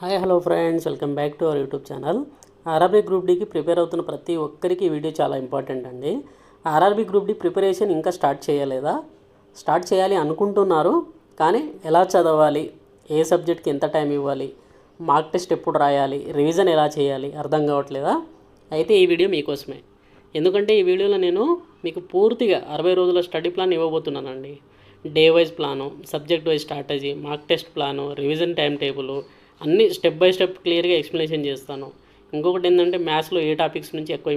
Hi hello friends, welcome back to our YouTube channel. RRB group డీకి prepare అవుతున్న ప్రతి ఒక్కరికి ఈ వీడియో చాలా ఇంపార్టెంట్ అండి. ఆర్ఆర్బీ గ్రూప్ డి ప్రిపరేషన్ ఇంకా స్టార్ట్ చేయలేదా? స్టార్ట్ చేయాలి అనుకుంటున్నారు, కానీ ఎలా చదవాలి, ఏ సబ్జెక్ట్కి ఎంత టైం ఇవ్వాలి, మార్క్ టెస్ట్ ఎప్పుడు రాయాలి, రివిజన్ ఎలా చేయాలి అర్థం కావట్లేదా? అయితే ఈ వీడియో మీకోసమే. ఎందుకంటే ఈ వీడియోలో నేను మీకు పూర్తిగా 60 రోజుల స్టడీ ప్లాన్ ఇవ్వబోతున్నానండి. Day wise plan, subject wise strategy, mark test plan, revision time table అన్నీ స్టెప్ బై స్టెప్ క్లియర్గా ఎక్స్ప్లెనేషన్ చేస్తాను. ఇంకొకటి ఏంటంటే మ్యాథ్స్లో ఏ టాపిక్స్ నుంచి ఎక్కువ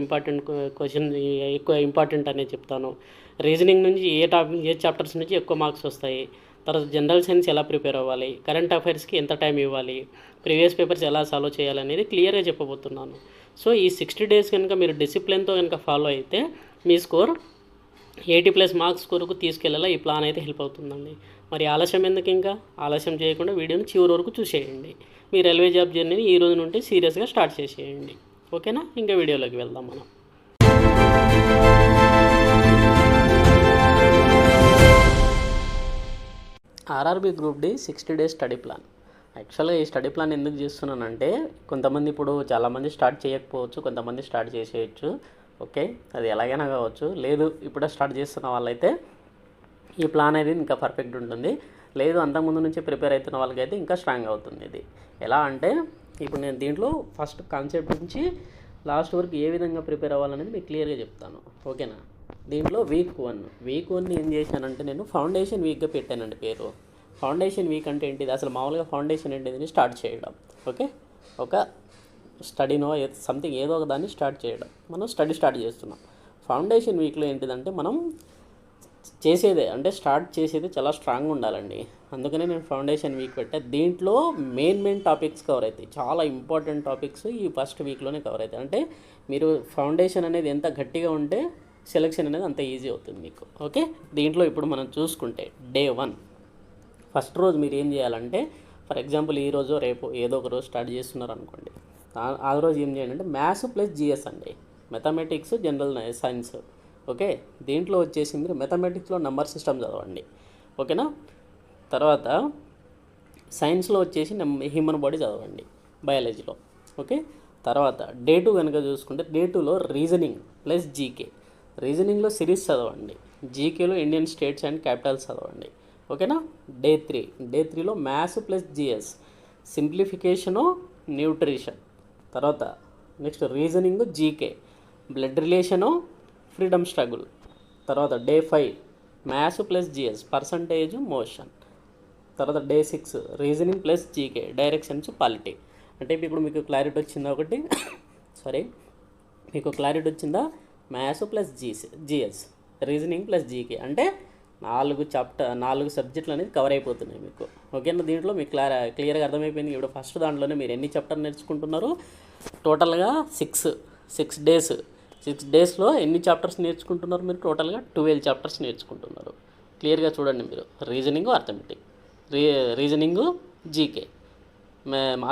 ఇంపార్టెంట్ అనేది చెప్తాను. రీజనింగ్ నుంచి ఏ చాప్టర్స్ నుంచి ఎక్కువ మార్క్స్ వస్తాయి, తర్వాత జనరల్ సైన్స్ ఎలా ప్రిపేర్ అవ్వాలి, కరెంట్ అఫైర్స్కి ఎంత టైం ఇవ్వాలి, ప్రీవియస్ పేపర్స్ ఎలా సాల్వ్ చేయాలనేది క్లియర్గా చెప్పబోతున్నాను. సో ఈ 60 days కనుక మీరు డిసిప్లిన్తో కనుక ఫాలో అయితే మీ స్కోర్ 80+ మార్క్స్ కొరకు తీసుకెళ్లేలా ఈ ప్లాన్ అయితే హెల్ప్ అవుతుందండి. మరి ఆలస్యం ఎందుకు? ఇంకా ఆలస్యం చేయకుండా వీడియోని చివరి వరకు చూసేయండి. మీ రైల్వే జాబ్ జర్నీని ఈ రోజు నుండి సీరియస్గా స్టార్ట్ చేసేయండి. ఓకేనా? ఇంకా వీడియోలోకి వెళ్దాం మనం. RRB group D 60 days study plan. యాక్చువల్గా ఈ స్టడీ ప్లాన్ ఎందుకు చేస్తున్నానంటే, కొంతమంది ఇప్పుడు చాలామంది స్టార్ట్ చేయకపోవచ్చు, కొంతమంది స్టార్ట్ చేసేయచ్చు. ఓకే, అది ఎలాగైనా కావచ్చు. లేదు ఇప్పుడే స్టార్ట్ చేస్తున్న వాళ్ళైతే ఈ ప్లాన్ అనేది ఇంకా పర్ఫెక్ట్ ఉంటుంది. లేదు అంతకుముందు నుంచి ప్రిపేర్ అవుతున్న వాళ్ళకైతే ఇంకా స్ట్రాంగ్ అవుతుంది. ఇది ఎలా అంటే, ఇప్పుడు నేను దీంట్లో ఫస్ట్ కాన్సెప్ట్ నుంచి లాస్ట్ వరకు ఏ విధంగా ప్రిపేర్ అవ్వాలనేది మీకు క్లియర్గా చెప్తాను. ఓకేనా? దీంట్లో వీక్ 1 ఏం చేశానంటే, నేను ఫౌండేషన్ వీక్గా పెట్టానండి పేరు. ఫౌండేషన్ వీక్ అంటే ఏంటిది? అసలు మామూలుగా ఫౌండేషన్ ఏంటిది స్టార్ట్ చేయడం. ఓకే, ఒక స్టడీనో సంథింగ్ ఏదో ఒక దాన్ని స్టార్ట్ చేయడం. మనం స్టడీ స్టార్ట్ చేస్తున్నాం. ఫౌండేషన్ వీక్లో ఏంటిదంటే, మనం స్టార్ట్ చేసేది చాలా స్ట్రాంగ్గా ఉండాలండి. అందుకనే నేను ఫౌండేషన్ వీక్ పెట్టా. దీంట్లో మెయిన్ టాపిక్స్ కవర్ అవుతాయి. చాలా ఇంపార్టెంట్ టాపిక్స్ ఈ ఫస్ట్ వీక్లోనే కవర్ అవుతాయి. అంటే మీరు ఫౌండేషన్ అనేది ఎంత గట్టిగా ఉంటే సెలెక్షన్ అనేది అంత ఈజీ అవుతుంది మీకు. ఓకే, దీంట్లో ఇప్పుడు మనం చూసుకుంటే డే 1 ఫస్ట్ రోజు మీరు ఏం చేయాలంటే, ఫర్ ఎగ్జాంపుల్ ఈరోజు రేపు ఏదో ఒక రోజు స్టార్ట్ చేస్తున్నారు అనుకోండి. ఆ రోజు ఏం చేయండి అంటే మ్యాథ్స్ ప్లస్ జిఎస్ అండి, మెథమెటిక్స్, జనరల్ సైన్స్. ఓకే, దీంట్లో వచ్చేసి మీరు మెథమెటిక్స్లో నెంబర్ సిస్టమ్ చదవండి. ఓకేనా? తర్వాత సైన్స్లో వచ్చేసి హ్యూమన్ బాడీ చదవండి, బయాలజీలో. ఓకే, తర్వాత డే 2 కనుక చూసుకుంటే డే 2లో రీజనింగ్ ప్లస్ జీకే. రీజనింగ్లో సిరీస్ చదవండి, జీకేలో ఇండియన్ స్టేట్స్ అండ్ క్యాపిటల్స్ చదవండి. ఓకేనా? డే 3లో maths plus GS, simplification, nutrition. తర్వాత next reasoning, GK, blood relation, freedom struggle. తర్వాత day 5 maths plus GS, percentage, motion. తర్వాత day 6 reasoning plus GK, directions, polity. అంటే ఇప్పుడు మీకు క్లారిటీ వచ్చిందా? ఒకటి మీకు క్లారిటీ వచ్చిందా? Maths plus GS, reasoning plus GK అంటే 4 సబ్జెక్టులు అనేది కవర్ అయిపోతున్నాయి మీకు. ఓకేనా? దీంట్లో మీకు క్లియర్గా అర్థమైపోయింది. ఇప్పుడు ఫస్ట్ దాంట్లోనే మీరు ఎన్ని చాప్టర్ నేర్చుకుంటున్నారు? టోటల్గా 6 డేస్. 6 డేస్లో ఎన్ని చాప్టర్స్ నేర్చుకుంటున్నారు మీరు? టోటల్గా 12 చాప్టర్స్ నేర్చుకుంటున్నారు. క్లియర్గా చూడండి మీరు. Reasoning, GK,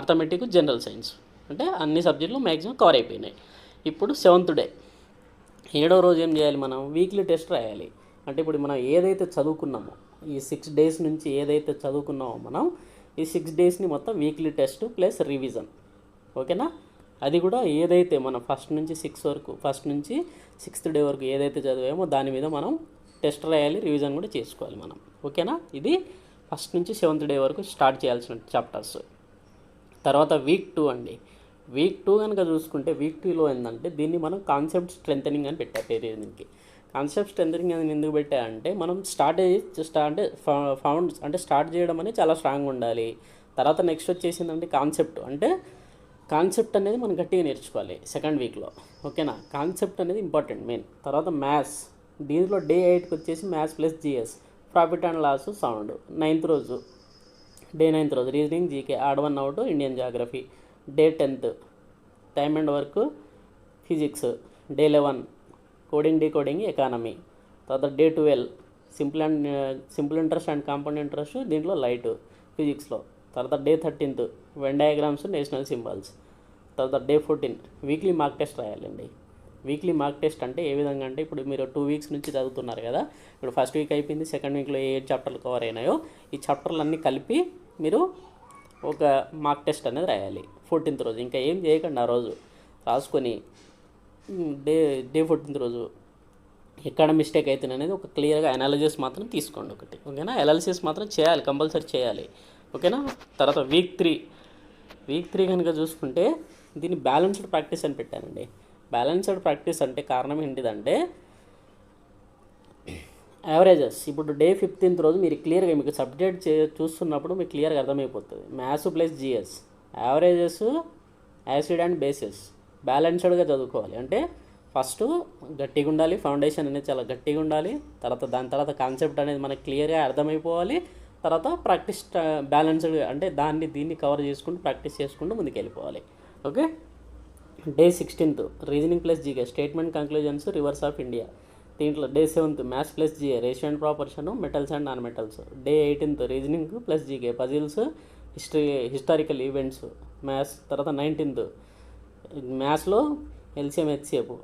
arithmetic, general science అంటే అన్ని సబ్జెక్టులు మ్యాక్సిమం కవర్ అయిపోయినాయి. ఇప్పుడు 7th డే, 7వ రోజు ఏం చేయాలి? మనం వీక్లీ టెస్ట్ రాయాలి. అంటే ఇప్పుడు మనం ఏదైతే చదువుకున్నామో, ఈ 6 days నుంచి ఏదైతే చదువుకున్నామో మనం ఈ 6 daysని మొత్తం వీక్లీ టెస్ట్ ప్లస్ రివిజన్. ఓకేనా? అది కూడా ఏదైతే మనం ఫస్ట్ నుంచి 6th డే వరకు ఏదైతే చదివామో దాని మీద మనం టెస్ట్ రాయాలి, రివిజన్ కూడా చేసుకోవాలి మనం. ఓకేనా? ఇది ఫస్ట్ నుంచి 7th డే వరకు స్టార్ట్ చేయాల్సిన చాప్టర్స్. తర్వాత వీక్ 2 అండి. వీక్ 2 కనుక చూసుకుంటే వీక్ 2లో ఏంటంటే, దీన్ని మనం కాన్సెప్ట్ స్ట్రెంథనింగ్ అని పెట్టా పేరు. దీనికి కాన్సెప్ట్ స్ట్రెంథనింగ్ అని ఎందుకు పెట్టా అంటే, మనం స్టార్ట్ చేయడం అనేది చాలా స్ట్రాంగ్గా ఉండాలి. తర్వాత నెక్స్ట్ వచ్చేసిందంటే కాన్సెప్ట్ అనేది మనం గట్టిగా నేర్చుకోవాలి సెకండ్ వీక్లో. ఓకేనా? కాన్సెప్ట్ అనేది ఇంపార్టెంట్ మెయిన్. తర్వాత మ్యాథ్స్, దీంట్లో డే 8కి వచ్చేసి maths plus GS, profit and loss, sound. Day 9th రోజు reasoning, GK, odd 1 out, Indian geography. Day 10th time and work, physics. Day 11 coding, decoding, economy. తర్వాత day 12 simple interest and compound interest, దీంట్లో light, ఫిజిక్స్లో. తర్వాత day 13 Venn diagrams, national symbols. తర్వాత day 14 weekly mark test రాయాలండి. Weekly mark test అంటే ఏ విధంగా అంటే, ఇప్పుడు మీరు 2 weeks నుంచి చదువుతున్నారు కదా. ఇప్పుడు ఫస్ట్ వీక్ అయిపోయింది, సెకండ్ వీక్లో ఏ చాప్టర్లు కవర్ అయినాయో ఈ చాప్టర్లు అన్నీ కలిపి మీరు ఒక మాక్ టెస్ట్ అనేది రాయాలి 14th రోజు. ఇంకా ఏం చేయకండి ఆ రోజు రాసుకొని డే డే 14th రోజు ఎక్కడ మిస్టేక్ అవుతుంది అనేది ఒక క్లియర్గా అనాలిసిస్ మాత్రం తీసుకోండి ఒకటి, ఓకేనా. అనాలిసిస్ మాత్రం చేయాలి, కంపల్సరీ చేయాలి, ఓకేనా. తర్వాత వీక్ త్రీ కనుక చూసుకుంటే దీన్ని బ్యాలెన్స్డ్ ప్రాక్టీస్ అని పెట్టానండి. బ్యాలెన్స్డ్ ప్రాక్టీస్ అంటే కారణం ఏంటిదంటే యావరేజెస్. ఇప్పుడు డే 15th రోజు మీరు క్లియర్గా మీకు సబ్జెక్ట్ చూస్తున్నప్పుడు మీకు క్లియర్గా అర్థమైపోతుంది. Maths plus GS, averages, acid and bases బ్యాలెన్స్డ్గా చదువుకోవాలి. అంటే ఫస్ట్ గట్టిగా ఉండాలి, ఫౌండేషన్ అనేది చాలా గట్టిగా ఉండాలి. తర్వాత దాని తర్వాత కాన్సెప్ట్ అనేది మనకు క్లియర్గా అర్థమైపోవాలి. తర్వాత ప్రాక్టీస్ బ్యాలెన్స్డ్ అంటే దీన్ని కవర్ చేసుకుంటూ ప్రాక్టీస్ చేసుకుంటూ ముందుకు వెళ్ళిపోవాలి, okay. Day 16th reasoning plus GK, statement conclusions, rivers of India. దీంట్లో day 7th maths plus GA, ratio and proportion, metals and non metals. Day 18th reasoning plus GK, puzzles, historical events maths. తర్వాత 19th మ్యాథ్స్లో LCM HCF,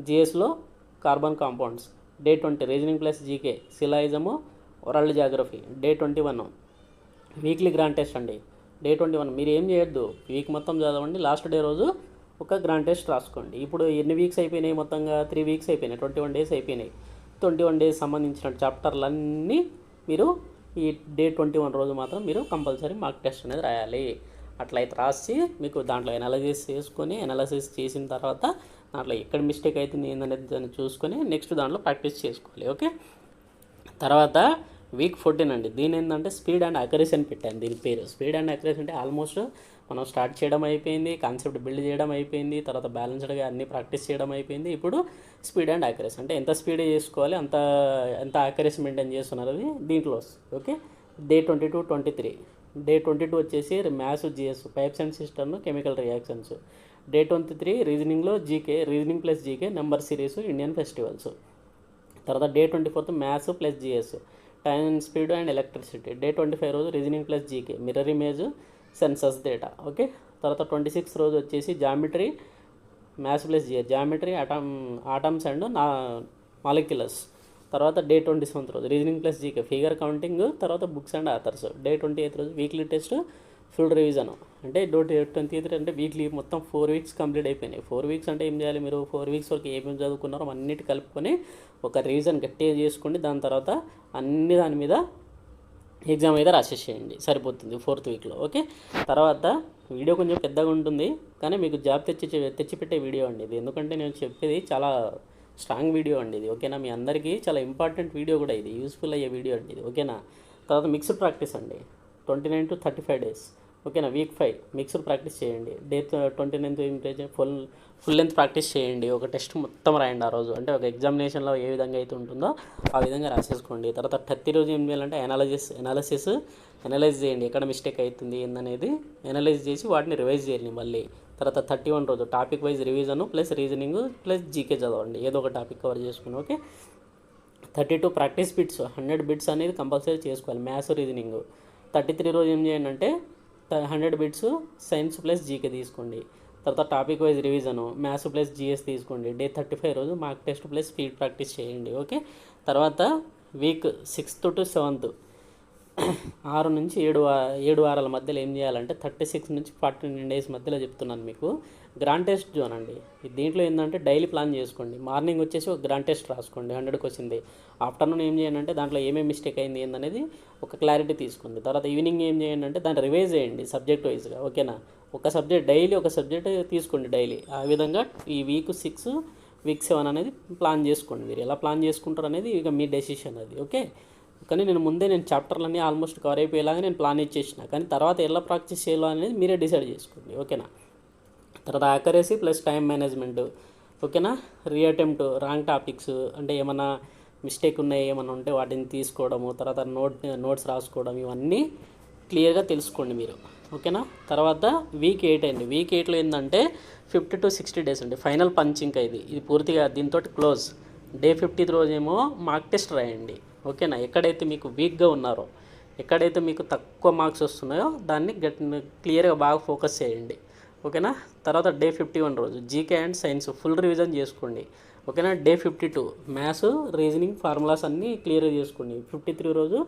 జిఎస్లో carbon compounds. Day 20 reasoning plus GK, syllogism, world geography. Day 21 weekly grand test అండి. Day 21 మీరు ఏం చేయొద్దు, week మొత్తం చదవండి, last day రోజు ఒక గ్రాండ్ టెస్ట్ రాసుకోండి. ఇప్పుడు ఎన్ని వీక్స్ అయిపోయినాయి, మొత్తంగా 3 వీక్స్ అయిపోయినాయి, 21 days అయిపోయినాయి. 21 days సంబంధించిన చాప్టర్లన్నీ మీరు ఈ డే 21 రోజు మాత్రం మీరు కంపల్సరీ మార్క్ టెస్ట్ అనేది రాయాలి. అట్లయితే రాసి మీకు దాంట్లో అనాలసిస్ చేసిన తర్వాత దాంట్లో ఎక్కడ మిస్టేక్ అవుతుంది ఏందనేది దాన్ని చూసుకొని నెక్స్ట్ దాంట్లో ప్రాక్టీస్ చేసుకోవాలి, ఓకే. తర్వాత వీక్ 14 అండి. దీని ఏంటంటే స్పీడ్ అండ్ అక్యురసీ అని పెట్టాను. దీని పేరు స్పీడ్ అండ్ అక్యురసీ. అంటే ఆల్మోస్ట్ మనం స్టార్ట్ చేయడం అయిపోయింది, కాన్సెప్ట్ బిల్డ్ చేయడం అయిపోయింది, తర్వాత బ్యాలెన్స్డ్గా అన్ని ప్రాక్టీస్ చేయడం అయిపోయింది. ఇప్పుడు స్పీడ్ అండ్ అక్యురసీ అంటే ఎంత స్పీడ్ చేసుకోవాలి, ఎంత అక్యురసీ మెయింటైన్ చేస్తున్నారు అది దీంట్లో వస్తుంది, ఓకే. డే 22, 23. డే 22 వచ్చేసి maths, GS, pipes and system, chemical reactions. Day 23 రీజనింగ్లో GK, reasoning plus GK, number series, Indian festivals. తర్వాత day 24 maths plus GS, time and speed and electricity. Day 25 రోజు reasoning plus GK, mirror image, census data, okay. తర్వాత 26 రోజు వచ్చేసి geometry, maths plus GS, geometry, atoms and molecules. తర్వాత day 27 రోజు reasoning plus GK, figure counting, తర్వాత books and authors. Day 28 రోజు weekly test, full revision. అంటే 28 అంటే వీక్లీ మొత్తం 4 weeks కంప్లీట్ అయిపోయినాయి. 4 weeks అంటే ఏం చేయాలి, మీరు 4 weeks వరకు ఏమేమి చదువుకున్నారో అన్నిటి కలుపుకొని ఒక రివిజన్ గట్టిగా చేసుకోండి. దాని తర్వాత దాని మీద ఎగ్జామ్ అయితే రాసేసేయండి, సరిపోతుంది 4th weekలో, ఓకే. తర్వాత వీడియో కొంచెం పెద్దగా ఉంటుంది కానీ మీకు జాబ్ తెచ్చిపెట్టే వీడియో అండి ఇది. ఎందుకంటే నేను చెప్పేది చాలా స్ట్రాంగ్ వీడియో అండి ఇది, ఓకేనా. మీ అందరికీ చాలా ఇంపార్టెంట్ వీడియో కూడా ఇది, యూస్ఫుల్ అయ్యే వీడియో అండి ఇది, ఓకేనా. తర్వాత మిక్స్డ్ ప్రాక్టీస్ అండి, 29 to 35 days, ఓకేనా. వీక్ 5 మిక్స్డ్ ప్రాక్టీస్ చేయండి. డే 29 ఫుల్ లెంత్ ప్రాక్టీస్ చేయండి. ఒక టెస్ట్ మొత్తం రాయండి ఆ రోజు. అంటే ఒక ఎగ్జామినేషన్లో ఏ విధంగా అయితే ఉంటుందో ఆ విధంగా రాసేసుకోండి. తర్వాత 30 రోజు ఏం చేయాలంటే అనలైజ్ చేయండి, ఎక్కడ మిస్టేక్ అవుతుంది ఏందనేది అనలైజ్ చేసి వాటిని రివైజ్ చేయండి మళ్ళీ. తర్వాత 31 రోజు topic wise revision plus reasoning plus GK చదవండి, ఏదో ఒక టాపిక్ కవర్ చేసుకుని, ఓకే. 32 ప్రాక్టీస్ బిట్స్, 100 బిట్స్ అనేది కంపల్సరీ చేసుకోవాలి, మ్యాథ్స్, రీజనింగ్. 33 రోజు ఏం చేయండి అంటే 100 బిట్స్ సైన్స్ ప్లస్ జీకే తీసుకోండి. తర్వాత topic wise revision, maths plus GS తీసుకోండి. డే 35 రోజు mark test plus speed practice చేయండి, ఓకే. తర్వాత వీక్ 6th to 7th 6 నుంచి 7 వారాల మధ్యలో ఏం చేయాలంటే 36 నుంచి 49 days మధ్యలో చెప్తున్నాను మీకు. గ్రాండ్ టెస్ట్ జోన్ అండి. దీంట్లో ఏంటంటే డైలీ ప్లాన్ చేసుకోండి. మార్నింగ్ వచ్చేసి ఒక గ్రాండ్ టెస్ట్ రాసుకోండి, 100 వచ్చింది. ఆఫ్టర్నూన్ ఏం చేయండి అంటే దాంట్లో ఏమేమి మిస్టేక్ అయింది ఏందనేది ఒక క్లారిటీ తీసుకోండి. తర్వాత ఈవినింగ్ ఏం చేయండి అంటే దాన్ని రివైజ్ చేయండి సబ్జెక్ట్ వైజ్గా, ఓకేనా. డైలీ ఒక సబ్జెక్ట్ తీసుకోండి డైలీ. ఆ విధంగా ఈ వీక్ 6, వీక్ 7 అనేది ప్లాన్ చేసుకోండి. మీరు ఎలా ప్లాన్ చేసుకుంటారు అనేది ఇక మీ డెసిషన్ అది, ఓకే. కానీ నేను చాప్టర్లన్నీ ఆల్మోస్ట్ కవర్ అయిపోయేలాగా నేను ప్లాన్ ఇచ్చేసిన, కానీ తర్వాత ఎలా ప్రాక్టీస్ చేయాలో అనేది మీరే డిసైడ్ చేసుకోండి, ఓకేనా. తర్వాత అక్యురసీ ప్లస్ టైం మేనేజ్మెంట్, ఓకేనా. రీఅటెంప్ట్, రాంగ్ టాపిక్స్ అంటే ఏమైనా మిస్టేక్ ఉన్నాయి ఏమైనా ఉంటే వాటిని తీసుకోవడము, తర్వాత నోట్స్ రాసుకోవడం, ఇవన్నీ క్లియర్గా తెలుసుకోండి మీరు, ఓకేనా. తర్వాత వీక్ 8 అండి. వీక్ 8లో ఏంటంటే 50 to 60 days అండి, ఫైనల్ పంచ్. ఇంకా ఇది పూర్తిగా దీంతో క్లోజ్. డే 50th రోజేమో మార్క్ టెస్ట్ రాయండి, ఓకేనా. ఎక్కడైతే మీకు వీక్గా ఉన్నారో, ఎక్కడైతే మీకు తక్కువ మార్క్స్ వస్తున్నాయో దాన్ని క్లియర్గా బాగా ఫోకస్ చేయండి, ఓకేనా. తర్వాత డే 51 రోజు GK and science full revision చేసుకోండి, ఓకేనా. డే 52 మ్యాథ్స్, రీజనింగ్, ఫార్ములాస్ అన్నీ క్లియర్గా చేసుకోండి. 53 రోజు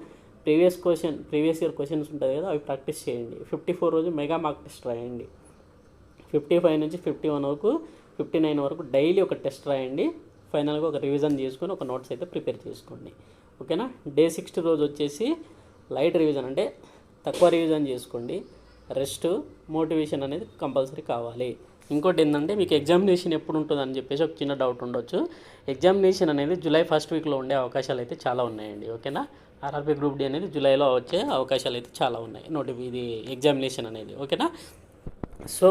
ప్రీవియస్ ఇయర్ క్వశ్చన్స్ ఉంటుంది కదా, అవి ప్రాక్టీస్ చేయండి. 54 రోజు మెగా మార్క్ టెస్ట్ రాయండి. 55 నుంచి 51 వరకు 59 వరకు డైలీ ఒక టెస్ట్ రాయండి. ఫైనల్గా ఒక రివిజన్ చేసుకొని ఒక నోట్స్ అయితే ప్రిపేర్ చేసుకోండి. ఓకేనా. డే 60 రోజు వచ్చేసి లైట్ రివిజన్, అంటే తక్కువ రివిజన్ చేసుకోండి. రెస్ట్, మోటివేషన్ అనేది కంపల్సరీ కావాలి. ఇంకోటి ఏంటంటే, మీకు ఎగ్జామినేషన్ ఎప్పుడు ఉంటుందని చెప్పేసి ఒక చిన్న డౌట్ ఉండొచ్చు. ఎగ్జామినేషన్ అనేది జూలై ఫస్ట్ వీక్లో ఉండే అవకాశాలు అయితే చాలా ఉన్నాయండి. ఓకేనా. ఆర్ఆర్బీ గ్రూప్ డి అనేది జూలైలో వచ్చే అవకాశాలు అయితే చాలా ఉన్నాయి, ఇది ఎగ్జామినేషన్ అనేది. ఓకేనా. సో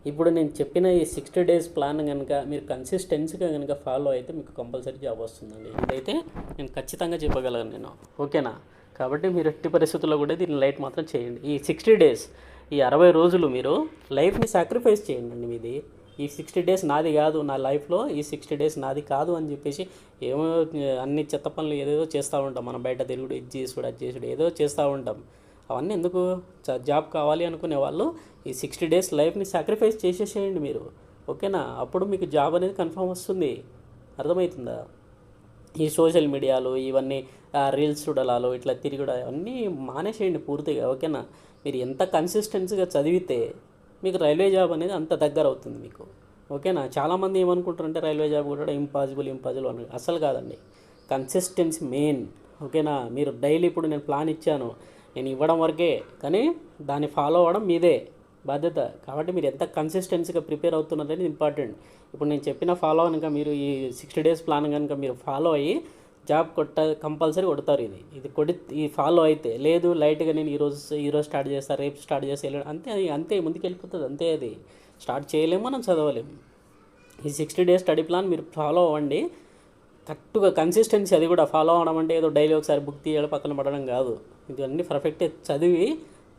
ఇప్పుడు నేను చెప్పిన ఈ 60 డేస్ ప్లాన్ కనుక మీరు కన్సిస్టెన్సీగా కనుక ఫాలో అయితే మీకు కంపల్సరీ జాబ్ వస్తుందండి. ఇదైతే నేను ఖచ్చితంగా చెప్పగలను నేను. ఓకేనా. కాబట్టి మీరు ఎట్టి పరిస్థితుల్లో కూడా దీన్ని లైట్ మాత్రం చేయండి. ఈ 60 డేస్, ఈ 60 రోజులు మీరు లైఫ్ని సాక్రిఫైస్ చేయండి. మీది ఈ 60 డేస్ నాది కాదు, నా లైఫ్లో ఈ 60 డేస్ నాది కాదు అని చెప్పేసి ఏమో అన్ని చెత్త పనులు ఏదేదో చేస్తూ ఉంటాం. మనం బయట తిరుగుడు, ఇది చేసుడు, అది చేసుడు, ఏదో చేస్తూ ఉంటాం. అవన్నీ ఎందుకు? జాబ్ కావాలి అనుకునే వాళ్ళు ఈ 60 డేస్ లైఫ్ని సాక్రిఫైస్ చేసేసేయండి మీరు. ఓకేనా. అప్పుడు మీకు జాబ్ అనేది కన్ఫర్మ్ వస్తుంది. అర్థమవుతుందా? ఈ సోషల్ మీడియాలు, ఇవన్నీ రీల్స్ చూడాలో, ఇట్లా తిరుగుడు, అవన్నీ మానేసేయండి పూర్తిగా. ఓకేనా. మీరు ఎంత కన్సిస్టెన్సీగా చదివితే మీకు రైల్వే జాబ్ అనేది అంత దగ్గర అవుతుంది మీకు. ఓకేనా. చాలామంది ఏమనుకుంటారంటే రైల్వే జాబ్ కూడా ఇంపాసిబుల్ అని. అసలు కాదండి. Consistency main. ఓకేనా. మీరు డైలీ, ఇప్పుడు నేను ప్లాన్ ఇచ్చాను, నేను ఇవ్వడం వరకే, కానీ దాన్ని ఫాలో అవ్వడం మీదే బాధ్యత. కాబట్టి మీరు ఎంత కన్సిస్టెన్సీగా ప్రిపేర్ అవుతున్నది ఇంపార్టెంట్. ఇప్పుడు నేను చెప్పిన ఫాలో కనుక మీరు ఈ 60 డేస్ ప్లాన్ కనుక మీరు ఫాలో అయ్యి జాబ్ కంపల్సరీ కొడతారు. ఈ ఫాలో అయితే లేదు, లైట్గా నేను ఈరోజు స్టార్ట్ చేస్తాను, రేపు స్టార్ట్ చేస్తే అంతే ముందుకు వెళ్ళిపోతుంది. అంతే, అది స్టార్ట్ చేయలేము, మనం చదవలేము. ఈ 60 డేస్ స్టడీ ప్లాన్ మీరు ఫాలో అవ్వండి కరెక్ట్గా. కన్సిస్టెన్సీ, అది కూడా ఫాలో అవ్వడం అంటే ఏదో డైలీ ఒకసారి బుక్ తీయడం, పక్కన పడడం కాదు. ఇవన్నీ పర్ఫెక్ట్గా చదివి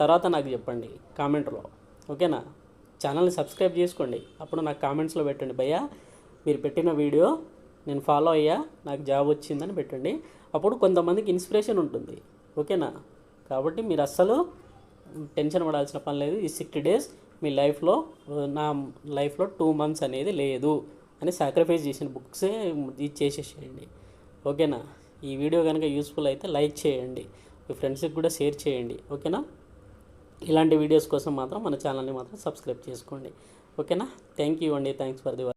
తర్వాత నాకు చెప్పండి కామెంట్లో. ఓకేనా. ఛానల్ని సబ్స్క్రైబ్ చేసుకోండి. అప్పుడు నాకు కామెంట్స్లో పెట్టండి, భయ్యా మీరు పెట్టిన వీడియో నేను ఫాలో అయ్యా, నాకు జాబ్ వచ్చిందని పెట్టండి. అప్పుడు కొంతమందికి ఇన్స్పిరేషన్ ఉంటుంది. ఓకేనా. కాబట్టి మీరు అస్సలు టెన్షన్ పడాల్సిన పని లేదు. ఈ 60 డేస్ మీ లైఫ్లో, నా లైఫ్లో 2 months అనేది లేదు అని సాక్రిఫైస్ చేసిన బుక్సే ఇది చేసేసేయండి. ఓకేనా. ఈ వీడియో కనుక యూస్ఫుల్ అయితే లైక్ చేయండి, మీ ఫ్రెండ్స్కి కూడా షేర్ చేయండి. ఓకేనా. ఇలాంటి వీడియోస్ కోసం మాత్రం మన ఛానల్ని మాత్రం సబ్స్క్రైబ్ చేసుకోండి. ఓకేనా. థ్యాంక్ యూ అండి. Thanks for the